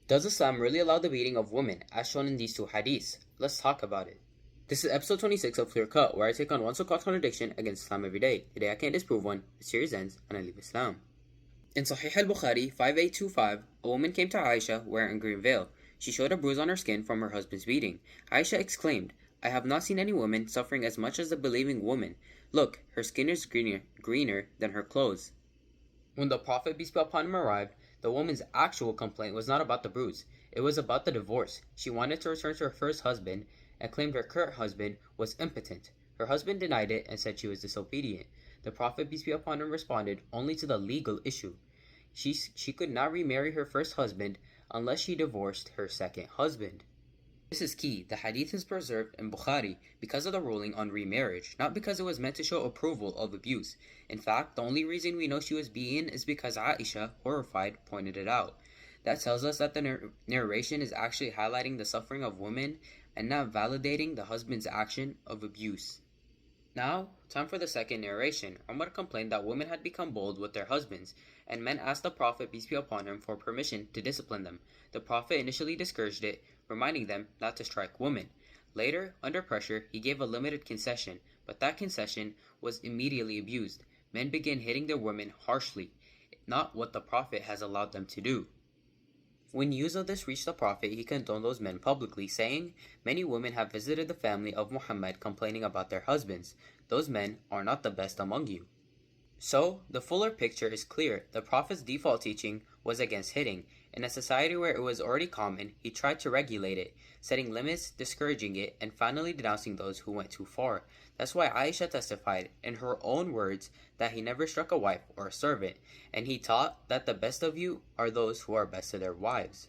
Does Islam really allow the beating of women, as shown in these two hadiths? Let's talk about it. This is episode 26 of Clear Cut, where I take on one so-called contradiction against Islam every day. Today I can't disprove one, the series ends, and I leave Islam. In Sahih al-Bukhari 5825, a woman came to Aisha wearing a green veil. She showed a bruise on her skin from her husband's beating. Aisha exclaimed, "I have not seen any woman suffering as much as the believing woman. Look, her skin is greener than her clothes." When the Prophet, peace be upon him, arrived, the woman's actual complaint was not about the bruise. It was about the divorce. She wanted to return to her first husband and claimed her current husband was impotent. Her husband denied it and said she was disobedient. The Prophet, peace be upon him, responded only to the legal issue. She could not remarry her first husband unless she divorced her second husband. This is key. The hadith is preserved in Bukhari because of the ruling on remarriage, not because it was meant to show approval of abuse. In fact, the only reason we know she was beaten is because Aisha, horrified, pointed it out. That tells us that the narration is actually highlighting the suffering of women and not validating the husband's action of abuse. Now, time for the second narration. Umar complained that women had become bold with their husbands, and men asked the Prophet, peace be upon him, for permission to discipline them. The Prophet initially discouraged it, reminding them not to strike women. Later, under pressure, he gave a limited concession, but that concession was immediately abused. Men began hitting their women harshly, not what the Prophet has allowed them to do. When news of this reached the Prophet, he condoned those men publicly, saying, "Many women have visited the family of Muhammad complaining about their husbands. Those men are not the best among you." So, the fuller picture is clear. The Prophet's default teaching was against hitting. In a society where it was already common, he tried to regulate it, setting limits, discouraging it, and finally denouncing those who went too far. That's why Aisha testified, in her own words, that he never struck a wife or a servant, and he taught that the best of you are those who are best to their wives.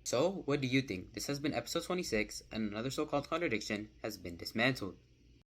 So, what do you think? This has been episode 26, and another so-called contradiction has been dismantled.